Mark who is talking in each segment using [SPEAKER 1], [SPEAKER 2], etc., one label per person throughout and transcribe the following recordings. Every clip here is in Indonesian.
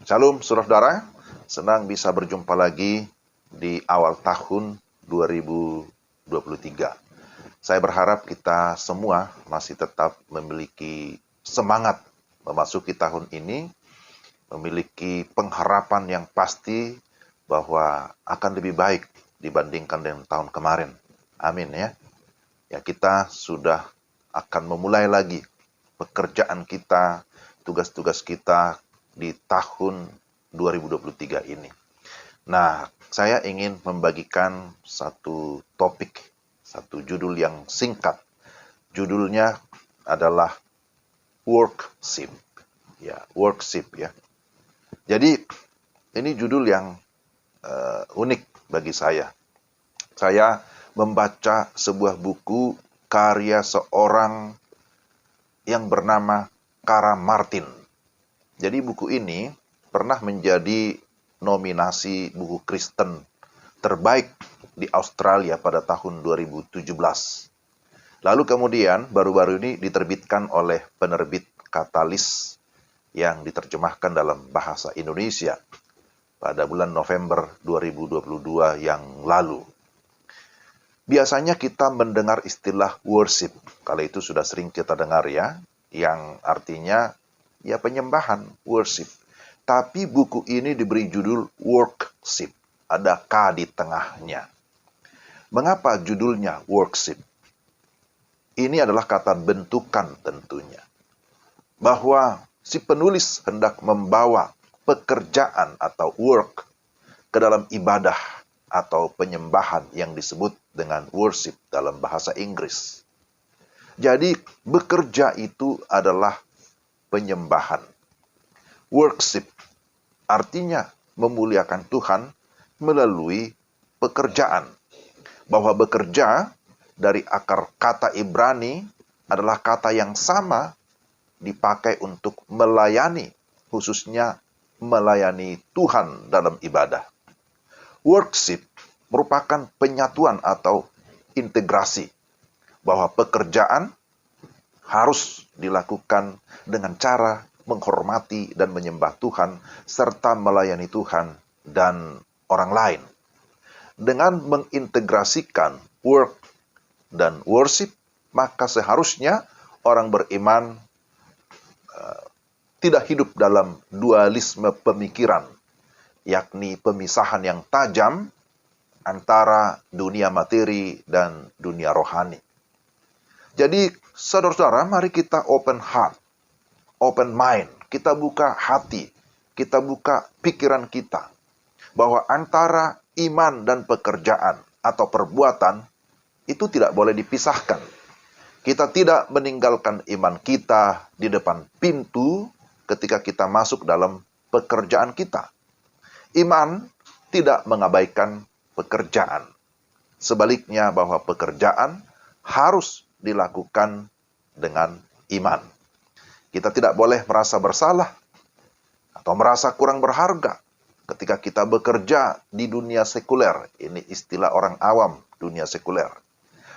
[SPEAKER 1] Shalom saudara, senang bisa berjumpa lagi di awal tahun 2023. Saya berharap kita semua masih tetap memiliki semangat memasuki tahun ini, memiliki pengharapan yang pasti bahwa akan lebih baik dibandingkan dengan tahun kemarin. Amin ya. Ya, kita sudah akan memulai lagi pekerjaan kita, tugas-tugas kita di tahun 2023 ini. Nah, saya ingin membagikan satu topik, satu judul yang singkat. Judulnya adalah worship. Ya, worship ya. Jadi, ini judul yang unik bagi saya. Saya membaca sebuah buku karya seorang yang bernama Kara Martin. Jadi buku ini pernah menjadi nominasi buku Kristen terbaik di Australia pada tahun 2017. Lalu kemudian baru-baru ini diterbitkan oleh penerbit Katalis yang diterjemahkan dalam bahasa Indonesia pada bulan November 2022 yang lalu. Biasanya kita mendengar istilah worship, kala itu sudah sering kita dengar ya, yang artinya ya penyembahan, worship. Tapi buku ini diberi judul worship, ada K di tengahnya. Mengapa judulnya worship? Ini adalah kata bentukan tentunya. Bahwa si penulis hendak membawa pekerjaan atau work ke dalam ibadah atau penyembahan yang disebut dengan worship dalam bahasa Inggris. Jadi bekerja itu adalah penyembahan. Worship artinya memuliakan Tuhan melalui pekerjaan. Bahwa bekerja dari akar kata Ibrani adalah kata yang sama dipakai untuk melayani, khususnya melayani Tuhan dalam ibadah. Worship merupakan penyatuan atau integrasi bahwa pekerjaan harus dilakukan dengan cara menghormati dan menyembah Tuhan serta melayani Tuhan dan orang lain. Dengan mengintegrasikan work dan worship, maka seharusnya orang beriman tidak hidup dalam dualisme pemikiran, yakni pemisahan yang tajam antara dunia materi dan dunia rohani. Jadi, saudara-saudara, mari kita open heart, open mind. Kita buka hati, kita buka pikiran kita. Bahwa antara iman dan pekerjaan atau perbuatan itu tidak boleh dipisahkan. Kita tidak meninggalkan iman kita di depan pintu ketika kita masuk dalam pekerjaan kita. Iman tidak mengabaikan pekerjaan. Sebaliknya bahwa pekerjaan harus dilakukan dengan iman. Kita tidak boleh merasa bersalah atau merasa kurang berharga ketika kita bekerja di dunia sekuler. Ini istilah orang awam, dunia sekuler.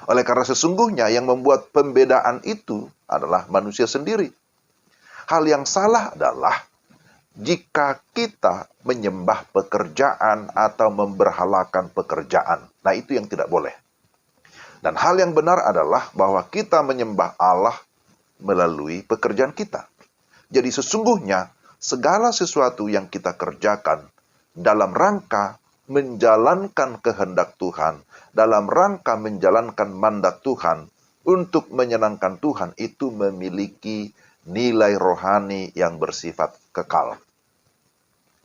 [SPEAKER 1] Oleh karena sesungguhnya yang membuat pembedaan itu adalah manusia sendiri. Hal yang salah adalah jika kita menyembah pekerjaan atau memberhalakan pekerjaan. Nah, itu yang tidak boleh. Dan hal yang benar adalah bahwa kita menyembah Allah melalui pekerjaan kita. Jadi sesungguhnya segala sesuatu yang kita kerjakan dalam rangka menjalankan kehendak Tuhan, dalam rangka menjalankan mandat Tuhan untuk menyenangkan Tuhan itu memiliki nilai rohani yang bersifat kekal.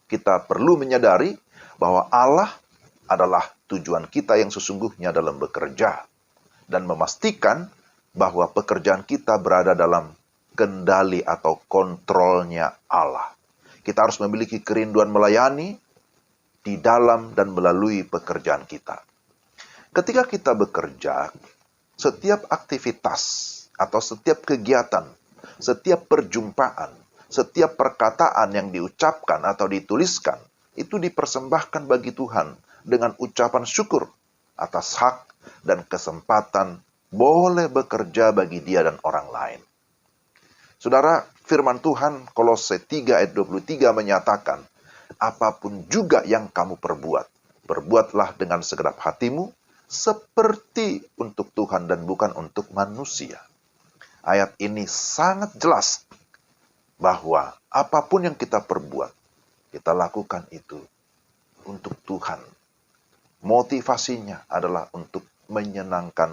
[SPEAKER 1] Kita perlu menyadari bahwa Allah adalah tujuan kita yang sesungguhnya dalam bekerja dan memastikan bahwa pekerjaan kita berada dalam kendali atau kontrolnya Allah. Kita harus memiliki kerinduan melayani di dalam dan melalui pekerjaan kita. Ketika kita bekerja, setiap aktivitas atau setiap kegiatan, setiap perjumpaan, setiap perkataan yang diucapkan atau dituliskan, itu dipersembahkan bagi Tuhan dengan ucapan syukur atas hak dan kesempatan boleh bekerja bagi dia dan orang lain. Saudara, firman Tuhan Kolose 3 ayat 23 menyatakan apapun juga yang kamu perbuat, perbuatlah dengan segenap hatimu, seperti untuk Tuhan dan bukan untuk manusia. Ayat ini sangat jelas bahwa apapun yang kita perbuat, kita lakukan itu untuk Tuhan. Motivasinya adalah untuk menyenangkan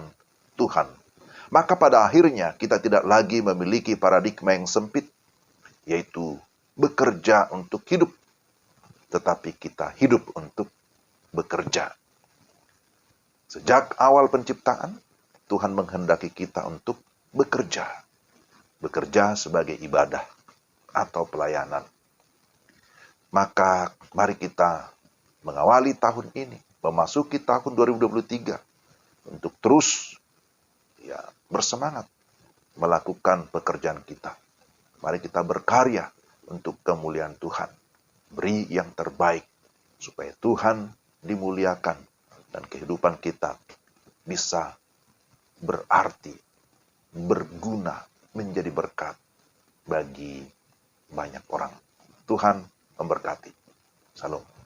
[SPEAKER 1] Tuhan. Maka pada akhirnya kita tidak lagi memiliki paradigma yang sempit, yaitu bekerja untuk hidup, tetapi kita hidup untuk bekerja. Sejak awal penciptaan, Tuhan menghendaki kita untuk bekerja. Bekerja sebagai ibadah atau pelayanan. Maka mari kita mengawali tahun ini, memasuki tahun 2023, untuk terus bersemangat melakukan pekerjaan kita. Mari kita berkarya untuk kemuliaan Tuhan. Beri yang terbaik supaya Tuhan dimuliakan dan kehidupan kita bisa berarti, berguna, menjadi berkat bagi banyak orang. Tuhan memberkati. Salam.